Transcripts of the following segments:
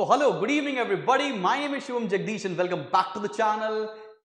Hello good evening everybody, my name is Shivam Jagdish and welcome back to the channel.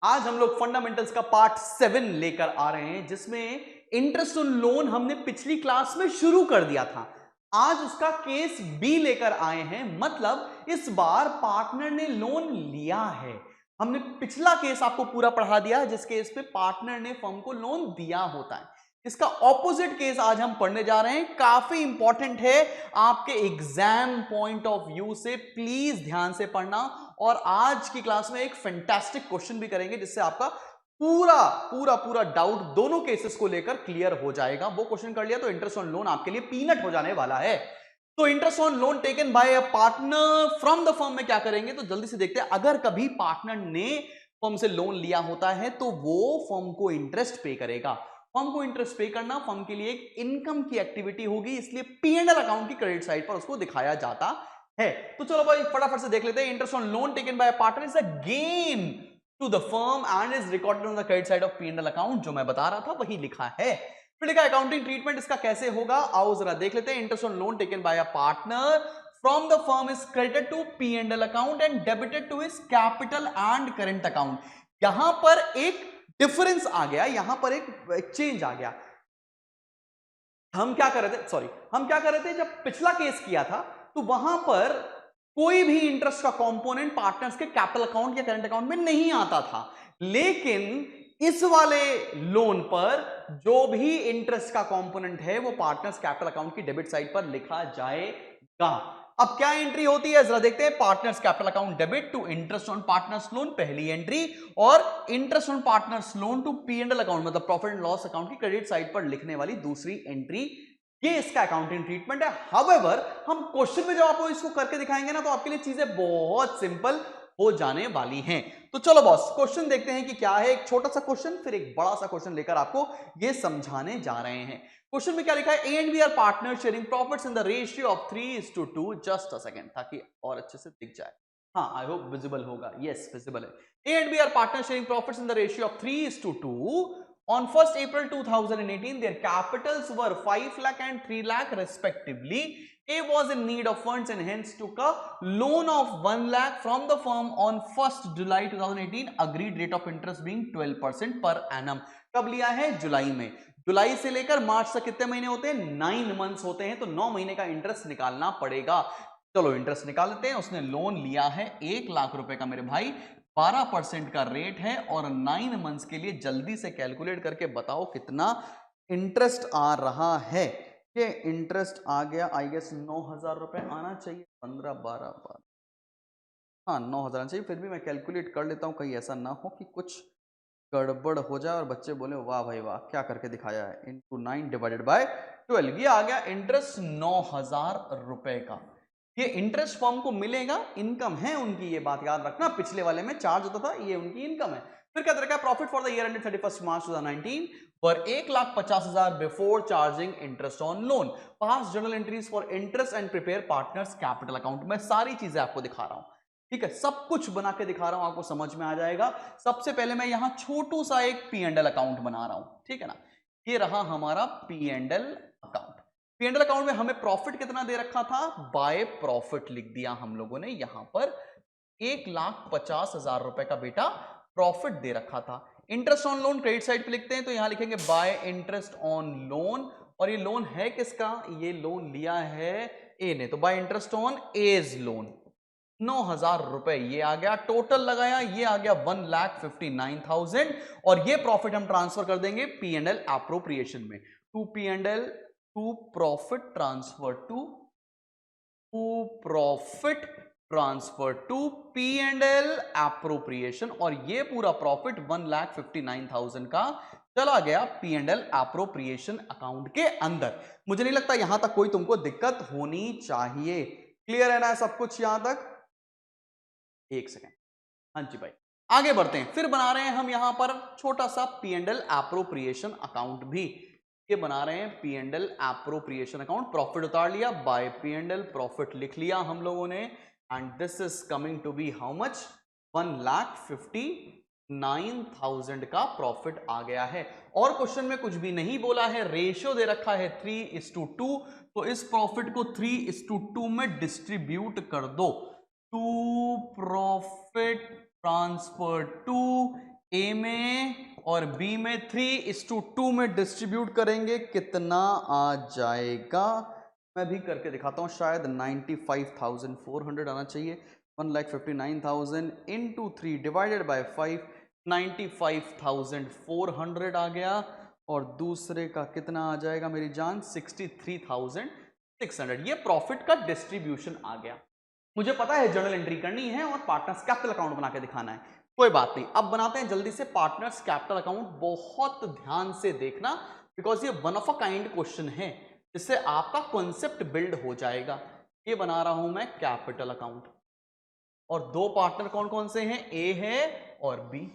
आज हम लोग fundamentals का part 7 लेकर आ रहे हैं, जिसमें इंटरेस्ट ऑन लोन हमने पिछली क्लास में शुरू कर दिया था। आज उसका केस बी लेकर आए हैं, मतलब इस बार पार्टनर ने लोन लिया है। हमने पिछला केस आपको पूरा पढ़ा दिया, जिस केस पे पार्टनर ने फर्म को लोन दिया होता है। इसका ऑपोजिट केस आज हम पढ़ने जा रहे हैं, काफी इंपॉर्टेंट है आपके एग्जाम पॉइंट ऑफ व्यू से, प्लीज ध्यान से पढ़ना। और आज की क्लास में एक फैंटास्टिक क्वेश्चन भी करेंगे, जिससे आपका पूरा पूरा पूरा डाउट दोनों केसेस को लेकर क्लियर हो जाएगा। वो क्वेश्चन कर लिया तो इंटरेस्ट ऑन लोन आपके लिए पीनट हो जाने वाला है। तो interest on loan taken by a partner from the firm में क्या करेंगे, तो जल्दी से देखते हैं। अगर कभी पार्टनर ने फर्म से लोन लिया होता है तो वो फर्म को इंटरेस्ट पे करेगा। फर्म को इंटरेस्ट पे करना फर्म के लिए एक इनकम की एक्टिविटी होगी, इसलिए पी&एल अकाउंट की क्रेडिट साइड पर उसको दिखाया जाता है। तो चलो भाई फटाफट से देख लेते हैं। Interest on loan taken by a partner is a gain to the firm and is recorded on the credit side of P and L account. जो मैं बता रहा था वही लिखा है। फिर लिखा अकाउंटिंग ट्रीटमेंट इसका कैसे होगा, आओ जरा देख लेते हैं। Interest on loan taken by a partner from the firm is credited to P and L account and debited to his capital and current account. यहां पर एक डिफरेंस आ गया, यहां पर एक चेंज आ गया। हम क्या कर रहे थे जब पिछला केस किया था, तो वहां पर कोई भी इंटरेस्ट का कंपोनेंट पार्टनर्स के कैपिटल अकाउंट या करंट अकाउंट में नहीं आता था। लेकिन इस वाले लोन पर जो भी इंटरेस्ट का कंपोनेंट है वो पार्टनर्स कैपिटल अकाउंट की डेबिट साइड पर लिखा जाएगा। अब क्या एंट्री होती है जरा देखते हैं। Partners capital account debit to interest on partners loan, पहली एंट्री, और interest on partners loan to P and L account मतलब प्रॉफिट एंड लॉस अकाउंट की क्रेडिट साइड पर लिखने वाली दूसरी एंट्री। ये इसका अकाउंटिंग ट्रीटमेंट है। हाउएवर हम क्वेश्चन में जब आपको इसको करके दिखाएंगे ना, तो आपके लिए चीजें बहुत सिंपल हो जाने वाली हैं। तो चलो बॉस क्वेश्चन देखते हैं कि क्या है। एक छोटा सा क्वेश्चन फिर एक बड़ा सा क्वेश्चन लेकर आपको ये समझाने जा रहे हैं। क्वेश्चन में क्या लिखा है, A and B are partner sharing profits in the ratio of 3:2। Just a second, ताकि और अच्छे से दिख जाए। हाँ, आई होप विजिबल होगा। यस, विजिबल है। A and B are partner sharing profits in the ratio of 3:2। On 1st April 2018, their capitals were 5 lakh and 3 lakh respectively. A was in need of funds and hence took a loan of 1 lakh from the firm on 1st July 2018. Agreed rate of interest being 12% per annum. कब लिया है? जुलाई में। जुलाई से लेकर मार्च तक कितने महीने होते हैं? 9 मंथ्स होते हैं। तो 9 महीने का इंटरेस्ट निकालना पड़ेगा। चलो इंटरेस्ट निकाल लेते हैं। उसने लोन लिया है 1 लाख रुपए का मेरे भाई, 12% का रेट है, और 9 मंथ्स के लिए जल्दी से कैलकुलेट करके बताओ कितना इंटरेस्ट आ रहा है। ये इंटरेस्ट आ गया आई गेस 9,000 रुपए आना चाहिए। 15 12 12, हाँ 9,000 आना चाहिए। फिर भी मैं कैलकुलेट कर लेता हूँ, कहीं ऐसा ना हो कि कुछ गड़बड़ हो जाए और बच्चे बोले वाह भाई वाह क्या करके दिखाया है। इंटू 9 डिवाइडेड बाय 12, ये आ गया इंटरेस्ट 9,000 रुपए का। ये इंटरेस्ट फर्म को मिलेगा, इनकम है उनकी, ये बात याद रखना। पिछले वाले में चार्ज होता था, ये उनकी इनकम है। फिर क्या तरीका, profit for the year ended 31 मार्च 2019 पर 1,50,000 before charging interest on loan. Pass journal entries for interest and prepare partners capital account. मैं सारी चीजें आपको दिखा रहा हूं, ठीक है, सब कुछ बना के दिखा रहा हूं, आपको समझ में आ जाएगा। सबसे पहले मैं यहां छोटू सा एक पी&एल अकाउंट बना रहा हूं, ठीक है ना। ये रहा हमारा पी&एल अकाउंट। पी&एल अकाउंट में हमें प्रॉफिट कितना दे रखा था, बाय प्रॉफिट लिख दिया हम लोगों ने। यहां पर 1,50,000 रुपए का बेटा प्रॉफिट दे रखा था। Interest on loan credit side पे लिखते हैं, तो यहां लिखेंगे बाय इंटरेस्ट ऑन लोन। और ये लोन है किसका, ये लोन लिया है ए ने, तो by interest on A's loan 9,000 रुपए ये आ गया। टोटल लगाया, ये आ गया 1,59,000। और ये प्रॉफिट हम ट्रांसफर कर देंगे पी&एल एप्रोप्रिएशन में। To P and L to profit transfer to profit transfer to P and L appropriation. और ये पूरा प्रॉफिट 1,59,000 का चला गया पी&एल एप्रोप्रिएशन अकाउंट के अंदर। मुझे नहीं लगता यहां तक कोई तुमको दिक्कत होनी चाहिए। क्लियर है ना सब कुछ यहां तक? एक सेकेंड, हाँ जी भाई आगे बढ़ते हैं। फिर बना रहे हैं हम यहां पर छोटा सा पी&एल एप्रोप्रिएशन अकाउंट भी। ये बना रहे हैं पी&एल एप्रोप्रिएशन अकाउंट। प्रॉफिट उतार लिया, बाय पी&एल प्रॉफिट लिख लिया हम लोगों ने। And this is coming to be how much, 1,59,000 का प्रॉफिट आ गया है। और क्वेश्चन में कुछ भी नहीं बोला है, रेशियो दे रखा है 3:2। तो इस प्रॉफिट को 3:2 में डिस्ट्रीब्यूट कर दो। टू प्रॉफिट ट्रांसफर टू ए में और बी में 3:2 में डिस्ट्रीब्यूट करेंगे, कितना आ जाएगा? मैं भी करके दिखाता हूं, शायद 95,400 आना चाहिए। 1,59,000 इंटू 3 डिवाइडेड बाय 5, 95,400 आ गया। और दूसरे का कितना आ जाएगा मेरी जान? 63,600। ये प्रॉफिट का डिस्ट्रीब्यूशन आ गया। मुझे पता है जर्नल एंट्री करनी है और पार्टनर्स कैपिटल अकाउंट बना के दिखाना है, कोई बात नहीं। अब बनाते हैं जल्दी से पार्टनर्स कैपिटल अकाउंट। बहुत ध्यान से देखना, बिकॉज ये one of a kind question है, जिससे आपका कॉन्सेप्ट बिल्ड हो जाएगा। ये बना रहा हूं मैं कैपिटल अकाउंट, और दो पार्टनर कौन कौन से हैं? ए है और बी।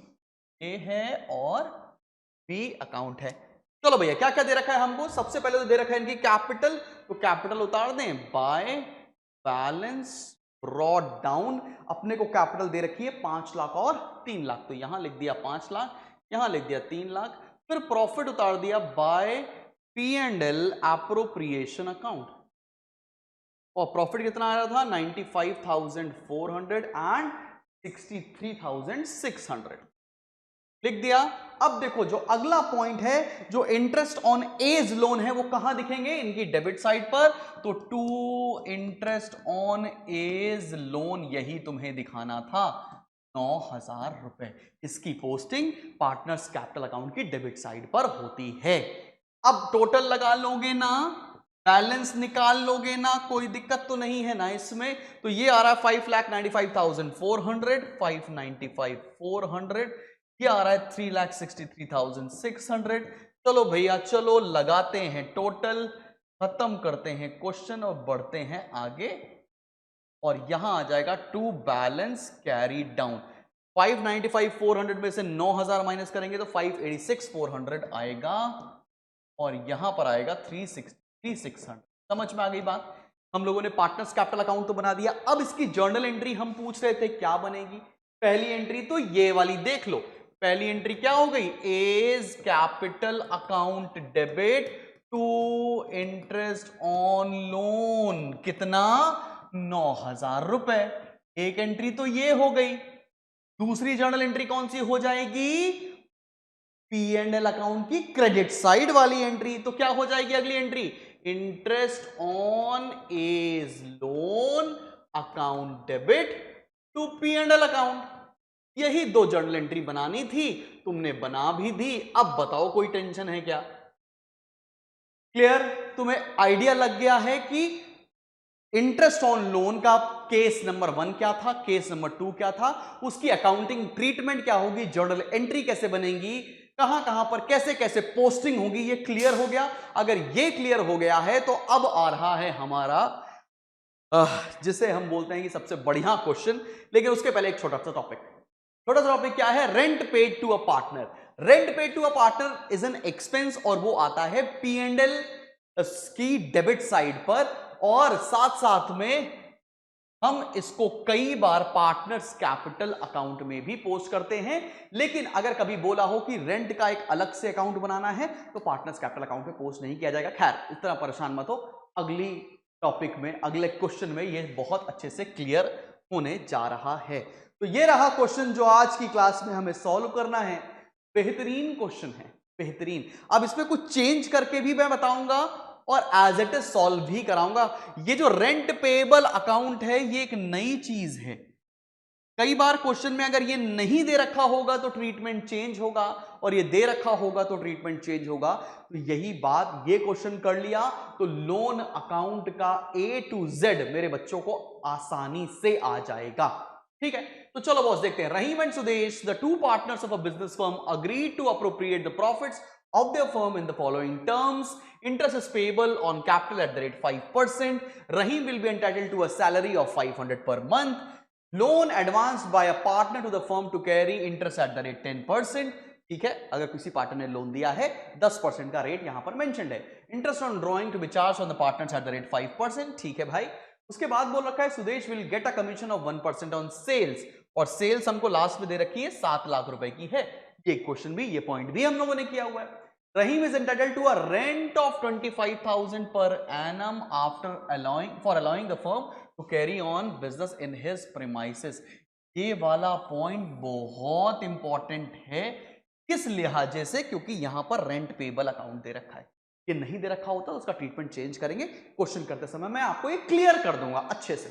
ए है और बी अकाउंट है। चलो भैया, क्या क्या दे रखा है हमको? सबसे पहले तो दे रखा है इनकी कैपिटल, तो कैपिटल उतार दें। बाय बैलेंस ब्रॉट डाउन, अपने को कैपिटल दे रखी है 5 लाख और 3 लाख, तो यहां लिख दिया 5 लाख, यहां लिख दिया 3 लाख। फिर प्रॉफिट उतार दिया by P and L appropriation account, और प्रॉफिट कितना आ रहा था? 95,400 एंड 63,600 लिख दिया। अब देखो जो अगला पॉइंट है, जो इंटरेस्ट ऑन एज लोन है, वो कहां दिखेंगे? इनकी डेबिट साइड पर। तो to interest on A's loan, यही तुम्हें दिखाना था, 9,000 रुपए। इसकी पोस्टिंग पार्टनर्स कैपिटल अकाउंट की डेबिट साइड पर होती है। अब टोटल लगा लोगे ना, बैलेंस निकाल लोगे ना, कोई दिक्कत तो नहीं है ना इसमें। तो ये आ रहा है 5,95,400, 595,400, ये आ रहा है 3,63,600। चलो भैया चलो लगाते हैं टोटल, खत्म करते हैं क्वेश्चन और बढ़ते हैं आगे। और यहां आ जाएगा टू बैलेंस कैरी डाउन। 595,400 में से 9,000 माइनस करेंगे तो 586,400 आएगा, और यहां पर आएगा 363,600। समझ में आ गई बात? हम लोगों ने पार्टनर्स कैपिटल अकाउंट तो बना दिया। अब इसकी जर्नल एंट्री हम पूछ रहे थे क्या बनेगी। पहली एंट्री तो ये वाली देख लो। पहली एंट्री क्या हो गई? A's capital account debit to interest on loan, कितना? 9,000 रुपए। एक एंट्री तो ये हो गई। दूसरी जर्नल एंट्री कौन सी हो जाएगी? पी एंड एल अकाउंट की क्रेडिट साइड वाली एंट्री। तो क्या हो जाएगी अगली entry? Interest on A's loan account debit to P and L account. यही दो जर्नल एंट्री बनानी थी, तुमने बना भी दी। अब बताओ कोई टेंशन है क्या? क्लियर? तुम्हें आइडिया लग गया है कि इंटरेस्ट ऑन लोन का केस नंबर 1 क्या था, केस नंबर 2 क्या था, उसकी अकाउंटिंग ट्रीटमेंट क्या होगी, जर्नल एंट्री कैसे बनेगी, कहां कहां पर कैसे कैसे पोस्टिंग होगी, ये क्लियर हो गया। अगर ये क्लियर हो गया है तो अब आ रहा है हमारा जिसे हम बोलते हैं कि सबसे बढ़िया क्वेश्चन। लेकिन उसके पहले एक छोटा सा टॉपिक। छोटा सा टॉपिक क्या है? Rent paid to a partner. Rent paid to a partner is an expense, और वो आता है पी एंड एल की डेबिट साइड पर, और साथ साथ में हम इसको कई बार पार्टनर्स कैपिटल अकाउंट में भी पोस्ट करते हैं। लेकिन अगर कभी बोला हो कि रेंट का एक अलग से अकाउंट बनाना है तो पार्टनर्स कैपिटल अकाउंट में पोस्ट नहीं किया जाएगा। खैर, इतना परेशान मत हो, अगली टॉपिक में, अगले क्वेश्चन में ये बहुत अच्छे से क्लियर होने जा रहा है। तो ये रहा क्वेश्चन जो आज की क्लास में हमें सॉल्व करना है। बेहतरीन क्वेश्चन है, बेहतरीन। अब इसमें कुछ चेंज करके भी मैं बताऊंगा और एज इट इज सॉल्व भी कराऊंगा। ये जो रेंट पेएबल अकाउंट है, ये एक नई चीज है। कई बार क्वेश्चन में अगर ये नहीं दे रखा होगा तो ट्रीटमेंट चेंज होगा, और ये दे रखा होगा तो ट्रीटमेंट चेंज होगा। तो यही बात, ये क्वेश्चन कर लिया तो लोन अकाउंट का A to Z मेरे बच्चों को आसानी से आ जाएगा। ठीक है, तो चलो बॉस देखते हैं। Rahim and Sudesh, the two partners of a business firm, agreed to appropriate the profits of their firm in the following terms. Interest is payable on capital at the rate 5%. Rahim will be entitled to a salary of 500 per month. Loan advanced by a partner to the firm to carry interest at the rate 10%. ठीक है, अगर किसी partner ने loan दिया है 10% का rate यहां पर मेंशन्ड है। Interest on drawing to be charge on the partners at the rate 5%। ठीक है भाई। उसके बाद बोल रखा है Sudesh will get a commission of 1% on sales, और सेल्स हमको लास्ट में दे रखी है 7 लाख रुपए की है। ये क्वेश्चन भी, ये पॉइंट भी हम लोगों ने किया हुआ है। Rahim is entitled to a rent of 25,000 per annum after allowing the firm to carry on business in his premises. ये वाला पॉइंट बहुत इंपॉर्टेंट है। किस लिहाजे से? क्योंकि यहां पर रेंट पेबल अकाउंट दे रखा है। ये नहीं दे रखा होता तो उसका ट्रीटमेंट चेंज करेंगे, क्वेश्चन करते समय मैं आपको ये क्लियर कर दूंगा अच्छे से।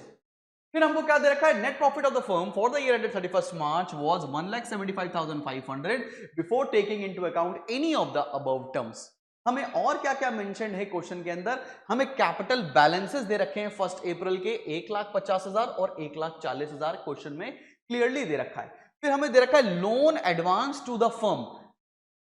फिर हमको क्या दे रखा है? Net profit of the firm for the year ended 31st March was 1,75,500 before taking into account any of the above terms. हमें और क्या क्या मेंशन है क्वेश्चन के अंदर? हमें कैपिटल बैलेंसेस दे रखे हैं 1 अप्रैल के 1,50,000 और 1,40,000 क्वेश्चन में क्लियरली दे रखा है। फिर हमें दे रखा है loan advance to the firm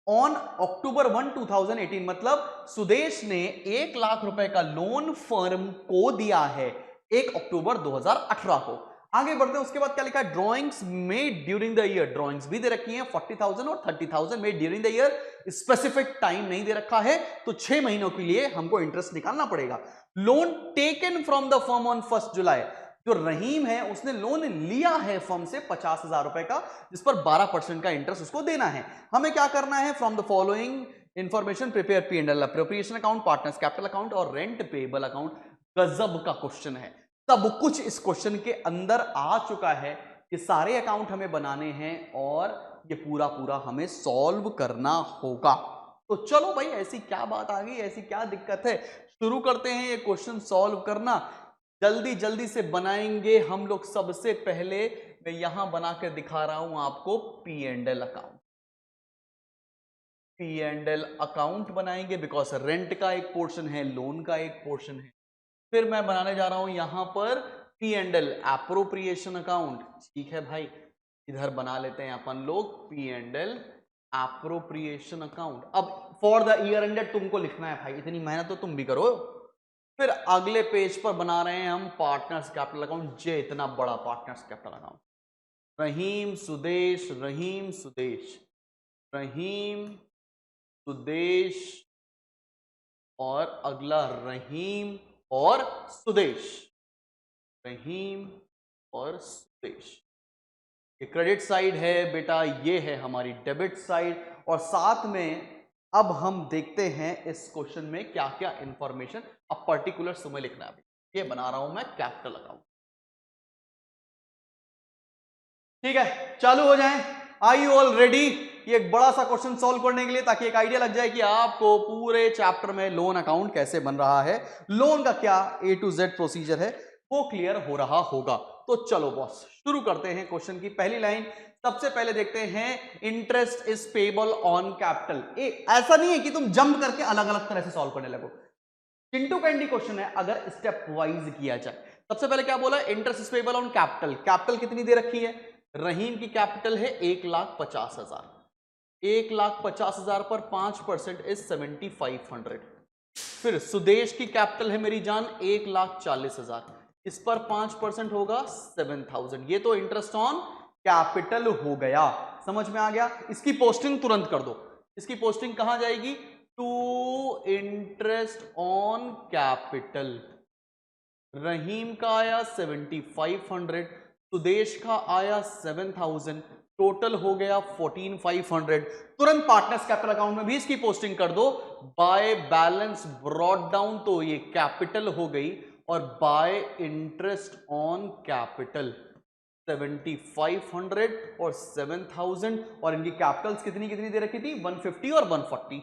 on October 1, 2018, मतलब सुदेश ने 1,00,000 रुपए का लोन फर्म को दिया है 1 अक्टूबर 2018 को। आगे बढ़ते हैं, उसके बाद क्या लिखा है? Drawings made during the year, drawings भी दे रखी हैं 40,000 और 30,000 made during the year. Specific time नहीं दे रखा है तो 6 महीनों के लिए हमको इंटरेस्ट निकालना पड़ेगा। Loan taken from the firm on 1 जुलाई, जो रहीम है उसने लोन लिया है फर्म से 50,000 रुपए का, जिस पर 12% का इंटरेस्ट उसको देना है। हमें क्या करना है? From the following information prepare P&L appropriation account, partners capital account और रेंट पेबल अकाउंट। गजब का क्वेश्चन है, सब कुछ इस क्वेश्चन के अंदर आ चुका है। ये सारे अकाउंट हमें बनाने हैं और ये पूरा पूरा हमें सॉल्व करना होगा। तो चलो भाई, ऐसी क्या बात आ गई, ऐसी क्या दिक्कत है? शुरू करते हैं ये क्वेश्चन सॉल्व करना। जल्दी जल्दी से बनाएंगे हम लोग। सबसे पहले मैं यहां बनाकर दिखा रहा हूं आपको P&L अकाउंट। P&L अकाउंट बनाएंगे बिकॉज रेंट का एक पोर्शन है, लोन का एक पोर्शन है। फिर मैं बनाने जा रहा हूं यहां पर P&L एप्रोप्रिएशन अकाउंट। ठीक है भाई, इधर बना लेते हैं अपन लोग P&L एप्रोप्रिएशन अकाउंट। अब फॉर द ईयर एंडेड तुमको लिखना है भाई, इतनी मेहनत तो तुम भी करो। फिर अगले पेज पर बना रहे हैं हम पार्टनर्स कैपिटल अकाउंट। जे इतना बड़ा पार्टनर्स कैपिटल अकाउंट, रहीम सुदेश, रहीम सुदेश, रहीम सुदेश और अगला रहीम और सुदेश, रहीम और सुदेश। ये क्रेडिट साइड है बेटा, ये है हमारी डेबिट साइड। और साथ में अब हम देखते हैं इस क्वेश्चन में क्या क्या इंफॉर्मेशन अब पर्टिकुलर समय लिखना है। ये बना रहा हूं मैं कैपिटल अकाउंट। ठीक है, चालू हो जाएं। Are you all ready? ये एक बड़ा सा क्वेश्चन सॉल्व करने के लिए, ताकि एक आइडिया लग जाए कि आपको पूरे चैप्टर में लोन अकाउंट कैसे बन रहा है, लोन का क्या A to Z प्रोसीजर है, वो क्लियर हो रहा होगा। तो चलो बॉस, शुरू करते हैं क्वेश्चन की पहली लाइन। सबसे पहले देखते हैं interest is payable on capital. ऐसा नहीं है कि तुम जंप करके अलग अलग तरह से सॉल्व करने लगो। चिंटू कैंडी क्वेश्चन है अगर स्टेप वाइज किया जाए। सबसे पहले क्या बोला? Interest is payable on capital. Capital कितनी दे रखी है? रहीम की कैपिटल है 1,50,000। 1,50,000 पर 5% इज 7,500। फिर सुदेश की कैपिटल है मेरी जान 1,40,000, इस पर 5% होगा 7,000। ये तो इंटरेस्ट ऑन कैपिटल हो गया, समझ में आ गया? इसकी पोस्टिंग तुरंत कर दो। इसकी पोस्टिंग कहां जाएगी? To interest on capital. Rahim का आया 7,500, सुदेश का आया 7,000, टोटल हो गया 14,500। तुरंत पार्टनर्स कैपिटल अकाउंट में भी इसकी पोस्टिंग कर दो। बाय बैलेंस ब्रॉट डाउन, तो ये कैपिटल हो गई, और बाय इंटरेस्ट ऑन कैपिटल 7,500 और 7,000। और इनकी कैपिटल्स कितनी कितनी दे रखी थी? 150 और 140।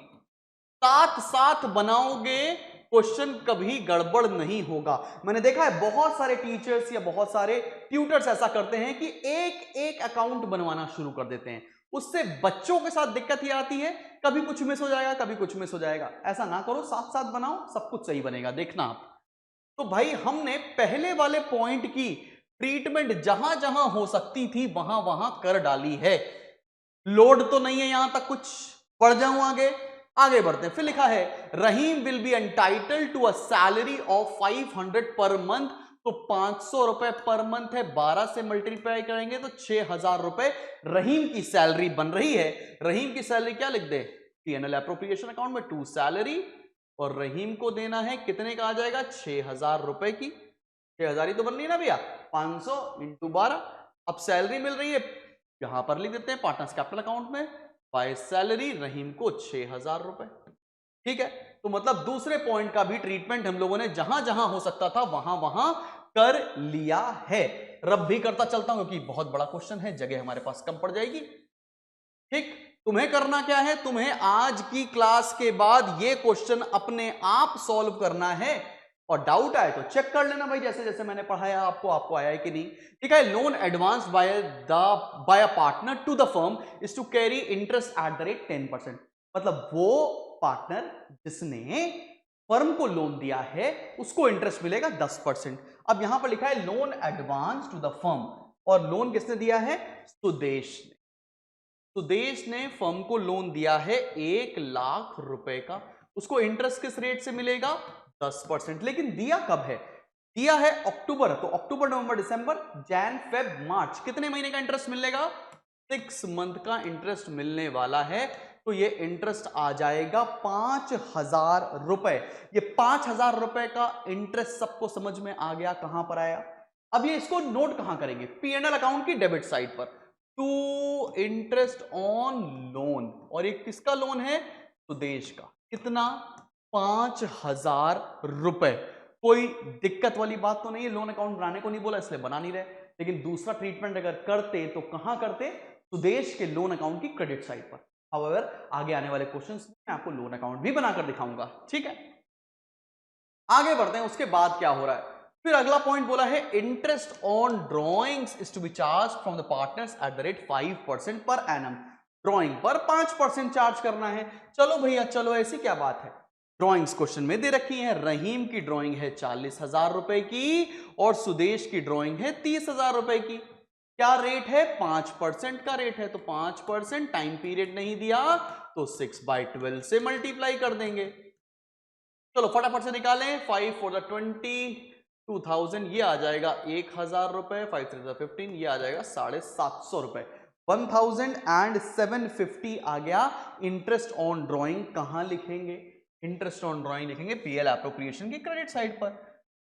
साथ साथ बनाओगे, क्वेश्चन कभी गड़बड़ नहीं होगा। मैंने देखा है बहुत सारे टीचर्स या बहुत सारे ट्यूटर्स ऐसा करते हैं कि एक एक अकाउंट बनवाना शुरू कर देते हैं। उससे बच्चों के साथ दिक्कत ये आती है, कभी कुछ मिस हो जाएगा, कभी कुछ मिस हो जाएगा। ऐसा ना करो, साथ साथ बनाओ, सब कुछ सही बनेगा, देखना आप। तो भाई हमने पहले वाले पॉइंट की ट्रीटमेंट जहां जहां हो सकती थी वहां वहां कर डाली है। लोड तो नहीं है यहां तक कुछ। पढ़ जाऊं आगे? आगे बढ़ते हैं। फिर लिखा है Rahim will be entitled to a salary of 500 per month. तो 500 रुपए पर मंथ है, 12 से मल्टीप्लाई करेंगे तो 6,000 रुपए रहीम की सैलरी बन रही है। रहीम की सैलरी क्या लिख दे? P&L एप्रोप्रिएशन अकाउंट में टू सैलरी, और रहीम को देना है कितने का आ जाएगा? 6,000 रुपए की। 6,000 ही तो बन रही है ना भैया, 500 इंटू 12। अब सैलरी मिल रही है, यहां पर लिख देते हैं पार्टनर्स कैपिटल अकाउंट में बाय सैलरी रहीम को 6,000 रुपए। ठीक है, तो मतलब दूसरे पॉइंट का भी ट्रीटमेंट हम लोगों ने जहां जहां हो सकता था वहां वहां कर लिया है। रब भी करता चलता हूं क्योंकि बहुत बड़ा क्वेश्चन है, जगह हमारे पास कम पड़ जाएगी। ठीक, तुम्हें करना क्या है, तुम्हें आज की क्लास के बाद ये क्वेश्चन अपने आप सॉल्व करना है, और डाउट आए तो चेक कर लेना भाई, जैसे जैसे मैंने पढ़ाया आपको आया है कि नहीं। ठीक है, loan advance by a partner to the firm is to carry interest at the rate 10%। मतलब वो पार्टनर जिसने फर्म को लोन दिया है उसको इंटरेस्ट मिलेगा 10%। अब यहां पर लिखा है loan advance to the firm, और लोन किसने दिया है, सुदेश ने। सुदेश ने फर्म को लोन दिया है 1 लाख रुपए का, उसको इंटरेस्ट किस रेट से मिलेगा, 10%। लेकिन दिया कब है, दिया है अक्टूबर, तो अक्टूबर नवंबर दिसंबर जैन फेब मार्च, कितने महीने का इंटरेस्ट मिलेगा, 6 मंथ का इंटरेस्ट मिलने वाला है। तो ये इंटरेस्ट आ जाएगा 5,000 रुपए। ये 5,000 रुपए का इंटरेस्ट सबको समझ में आ गया, कहां पर आया। अब ये इसको नोट कहां करेंगे, पीएनएल अकाउंट की डेबिट साइड पर, टू इंटरेस्ट ऑन लोन, और ये किसका लोन है, सुदेश का, कितना, 5,000 रुपए। कोई दिक्कत वाली बात तो नहीं है, लोन अकाउंट बनाने को नहीं बोला इसलिए बना नहीं रहे, लेकिन दूसरा ट्रीटमेंट अगर करते तो कहां करते, सुदेश के लोन अकाउंट की क्रेडिट साइड पर। हाउएवर आगे आने वाले क्वेश्चंस में मैं आपको लोन अकाउंट भी बनाकर दिखाऊंगा। ठीक है, आगे बढ़ते हैं, उसके बाद क्या हो रहा है, फिर अगला पॉइंट बोला है interest on drawings is to be charge from the partners at the rate 5% per annum. Drawing पर 5% चार्ज करना है। चलो भैया चलो, ऐसी क्या बात है, ड्रॉइंग्स क्वेश्चन में दे रखी है। रहीम की ड्रॉइंग है 40,000 रुपए की और सुदेश की ड्रॉइंग है 30,000 रुपए की। क्या रेट है, 5% का रेट है, तो 5%, टाइम पीरियड नहीं दिया तो 6/12 से मल्टीप्लाई कर देंगे। चलो फटाफट से निकालें, 5 4 द 20, 2000, ये आ जाएगा 1,000 रुपए, 5 3 द 15, ये आ जाएगा 750 रुपए, 1,750 आ गया। इंटरेस्ट ऑन ड्रॉइंग कहां लिखेंगे, इंटरेस्ट ऑन ड्रॉइंग लिखेंगे पीएल एप्रोप्रिएशन की क्रेडिट साइड पर।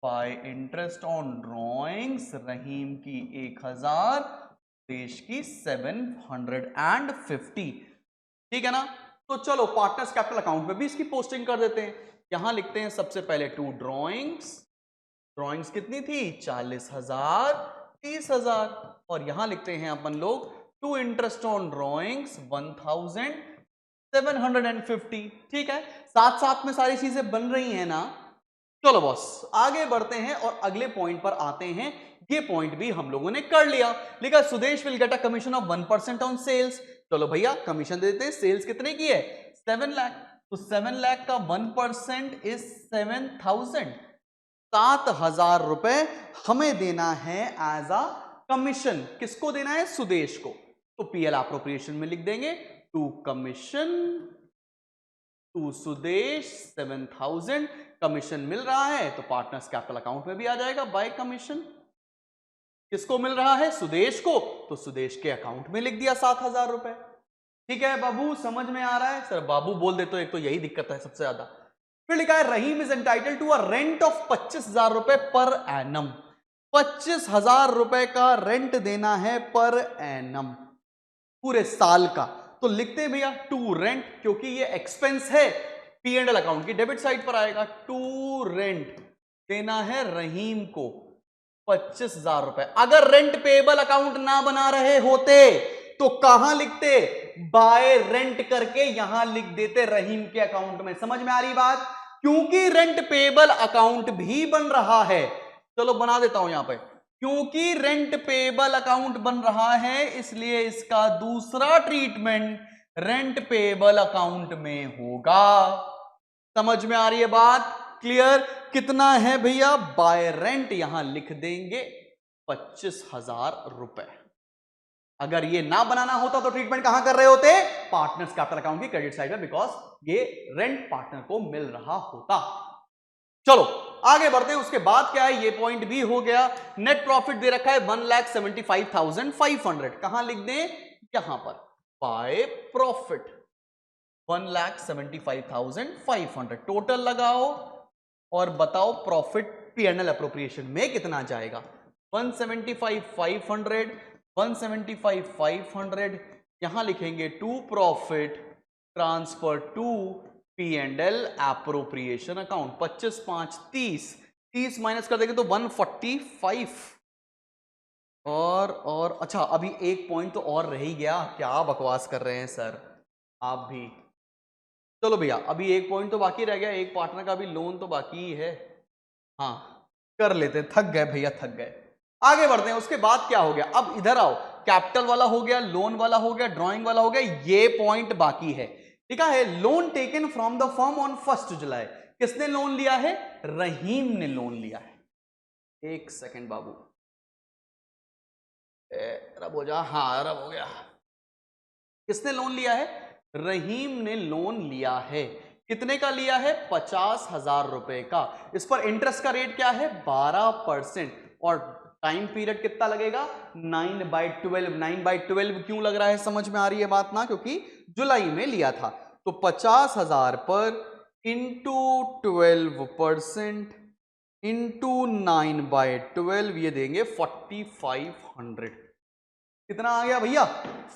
बाय इंटरेस्ट ऑन ड्रॉइंग्स, रहीम की 1,000, देश की 750। ठीक है ना, तो चलो पार्टनर्स कैपिटल अकाउंट में भी इसकी पोस्टिंग कर देते हैं। यहां लिखते हैं सबसे पहले टू ड्रॉइंग्स, ड्रॉइंग्स कितनी थी, 40,000, 30,000, और यहां लिखते हैं अपन लोग टू इंटरेस्ट ऑन ड्रॉइंग्स 1,750। ठीक है, साथ साथ में सारी चीजें बन रही हैं ना। चलो बॉस आगे बढ़ते हैं और अगले पॉइंट पर आते हैं। ये पॉइंट भी हम लोगों ने कर लिया, लिखा Sudesh will get a commission of 1% on sales. चलो भैया कमीशन देते हैं, सेल्स कितने की है, 7 लाख, तो 7 लाख का 1% इज 7,000, 7,000 रुपए हमें देना है एज अ कमीशन। किसको देना है, सुदेश को, तो पीएल एप्रोप्रिएशन में लिख देंगे to commission to Sudesh 7,000। Commission मिल रहा है तो पार्टनर्स कैपिटल अकाउंट में भी आ जाएगा बाय कमीशन। किसको मिल रहा है, सुदेश को, तो सुदेश के अकाउंट में लिख दिया 7,000 रुपए। ठीक है बाबू, समझ में आ रहा है, सर बाबू बोल दे तो एक तो यही दिक्कत है सबसे ज्यादा। फिर लिखा है Rahim is entitle to a rent of 25,000 रुपए पर एनम। 25,000 रुपए का रेंट देना है पर एनम, पूरे साल का। तो लिखते हैं भैया टू रेंट, क्योंकि ये एक्सपेंस है, पीएनएल अकाउंट की डेबिट साइड पर आएगा। टू रेंट देना है रहीम को 25,000 रुपए। अगर रेंट पेएबल अकाउंट ना बना रहे होते तो कहां लिखते, बाय रेंट करके यहां लिख देते रहीम के अकाउंट में। समझ में आ रही बात, क्योंकि रेंट पेएबल अकाउंट भी बन रहा है। चलो बना देता हूं यहां पे, क्योंकि रेंट पेएबल अकाउंट बन रहा है इसलिए इसका दूसरा ट्रीटमेंट रेंट पेएबल अकाउंट में होगा। समझ में आ रही है बात, क्लियर। कितना है भैया, बाय रेंट यहां लिख देंगे 25,000 रुपए। अगर ये ना बनाना होता तो ट्रीटमेंट कहां कर रहे होते, पार्टनर्स कैपिटल अकाउंट की क्रेडिट साइड में, बिकॉज ये रेंट पार्टनर को मिल रहा होता। चलो आगे बढ़ते हैं, उसके बाद क्या है, ये पॉइंट भी हो गया। नेट प्रॉफिट दे रखा है 1,75,500, कहां लिख दें, यहां पर बाय प्रॉफिट 1,75,500। टोटल लगाओ और बताओ प्रॉफिट पीएनएल अप्रोप्रिएशन में कितना जाएगा। 175,500, 175,500 यहां लिखेंगे to profit transfer to PNL appropriation account. 25 5 30, 30 minus कर देंगे तो 145 और अच्छा अभी एक पॉइंट तो और रह ही गया। क्या बकवास कर रहे हैं सर आप भी। चलो भैया अभी एक पॉइंट तो बाकी रह गया, एक पार्टनर का भी लोन तो बाकी ही है। हाँ कर लेते, थक गए भैया थक गए। आगे बढ़ते हैं। उसके बाद क्या हो गया, अब इधर आओ, कैपिटल वाला हो गया, लोन वाला हो गया, ड्राइंग वाला हो गया, ये पॉइंट बाकी है। ठीक है, loan taken from the firm on 1 जुलाई। किसने लोन लिया है? रहीम ने लोन लिया है। एक सेकेंड बाबू, रब हो जा, हाँ रब हो गया। किसने लोन लिया है? रहीम ने लोन लिया है। कितने का लिया है? 50,000 रुपए का। इस पर इंटरेस्ट का रेट क्या है? 12%। और टाइम पीरियड कितना लगेगा? 9/12। 9/12 क्यों लग रहा है? समझ में आ रही है बात ना, क्योंकि जुलाई में लिया था। तो 50,000 पर इंटू 12% इंटू 9/12 ये देंगे 4500। कितना आ गया भैया?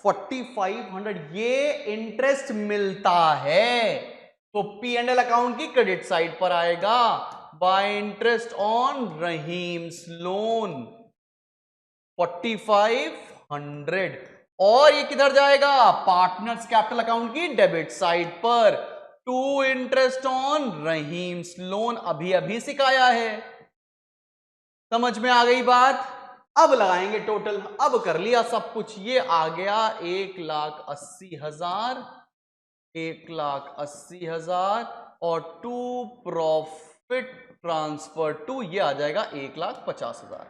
4500। ये इंटरेस्ट मिलता है तो पी एंड एल अकाउंट की क्रेडिट साइड पर आएगा, by interest on Rahim's loan 4500। और ये किधर जाएगा? पार्टनर्स कैपिटल अकाउंट की डेबिट साइड पर, to interest on Rahim's loan. अभी अभी सिखाया है, समझ में आ गई बात? अब लगाएंगे टोटल। अब कर लिया सब कुछ, ये आ गया 1,80,000, 1,80,000 और टू प्रॉफिट ट्रांसफर टू ये आ जाएगा 1,50,000।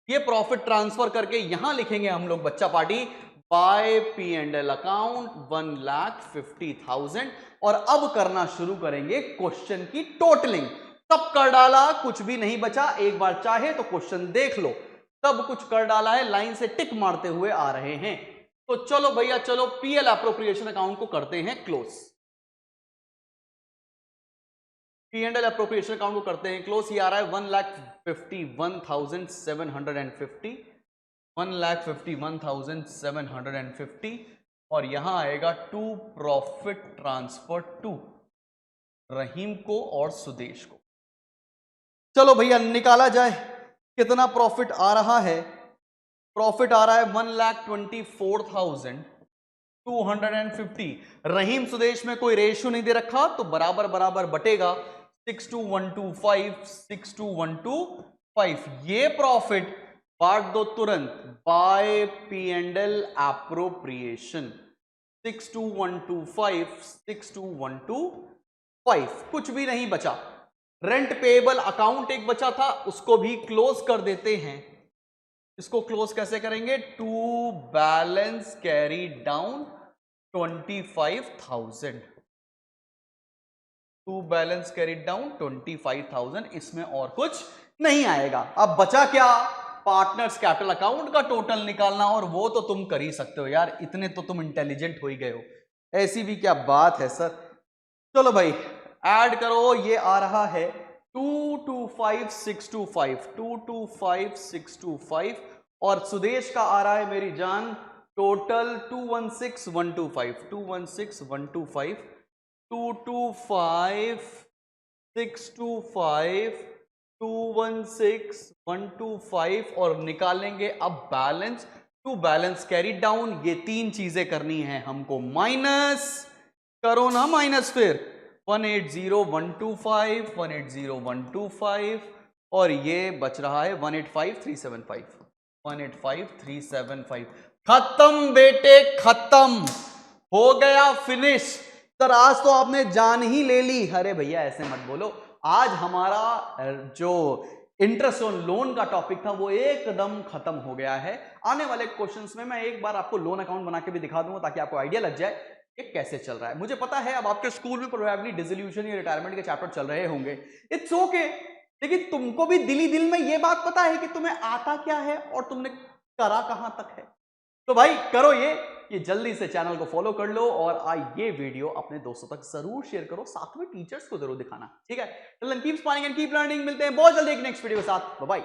ये प्रॉफिट ट्रांसफर करके यहां लिखेंगे हम लोग बच्चा party by P and L account 1,50,000। और अब करना शुरू करेंगे क्वेश्चन की टोटलिंग। सब कर डाला, कुछ भी नहीं बचा। एक बार चाहे तो क्वेश्चन देख लो, सब कुछ कर डाला है, लाइन से टिक मारते हुए आ रहे हैं। तो चलो भैया चलो, पीएल अप्रोप्रिएशन अकाउंट को करते हैं close. P and L appropriation account को करते हैं क्लोज। ये आ रहा है 1,51,750, 1,51,750 और यहां आएगा टू प्रॉफिट ट्रांसफर टू रहीम को और सुदेश को। चलो भैया निकाला जाए कितना प्रॉफिट आ रहा है। प्रॉफिट आ रहा है 1,24,250। रहीम सुदेश में कोई रेशियो नहीं दे रखा तो बराबर बराबर बटेगा 62125, 62125। ये प्रॉफिट बांट दो तुरंत by P and L appropriation 62125, 62125। कुछ भी नहीं बचा। रेंट पेएबल अकाउंट एक बचा था, उसको भी क्लोज कर देते हैं। इसको क्लोज कैसे करेंगे? To balance carry down 25,000, to balance carry down 25,000। इसमें और कुछ नहीं आएगा। अब बचा क्या? पार्टनर्स कैपिटल अकाउंट का टोटल निकालना, और वो तो तुम कर ही सकते हो यार, इतने तो तुम इंटेलिजेंट हो ही गए हो। ऐसी भी क्या बात है सर। चलो भाई ऐड करो, ये आ रहा है 225,625, 225,625 और सुदेश का आ रहा है मेरी जान टोटल 216,125, 216,125, 225,625, 216,125 और निकालेंगे अब balance to balance carry down. ये तीन चीजें करनी है हमको, माइनस करो ना, माइनस फिर 180,125, 180,125 और ये बच रहा है 185,375, 185,375। खत्म बेटे खत्म, हो गया फिनिश। सर आज तो आपने जान ही ले ली। अरे भैया ऐसे मत बोलो, आज हमारा जो इंटरेस्ट ऑन लोन का टॉपिक था वो एकदम खत्म हो गया है। आने वाले क्वेश्चंस में मैं एक बार आपको लोन अकाउंट बना के भी दिखा दूंगा ताकि आपको आइडिया लग जाए ये कैसे चल रहा है। मुझे पता है अब आपके स्कूल में प्रोबेबली डिसोल्यूशन या रिटायरमेंट के चैप्टर चल रहे होंगे, इट्स ओके, लेकिन तुमको भी दिली दिल में ये बात पता है कि तुम्हें आता क्या है और तुमने करा कहां तक है। तो भाई करो ये जल्दी से चैनल को फॉलो कर लो और ये वीडियो अपने दोस्तों तक जरूर शेयर करो, साथ में टीचर्स को जरूर दिखाना, ठीक है। Till then keep smiling and keep learning. मिलते हैं बहुत जल्दी एक नेक्स्ट वीडियो के साथ। Bye bye.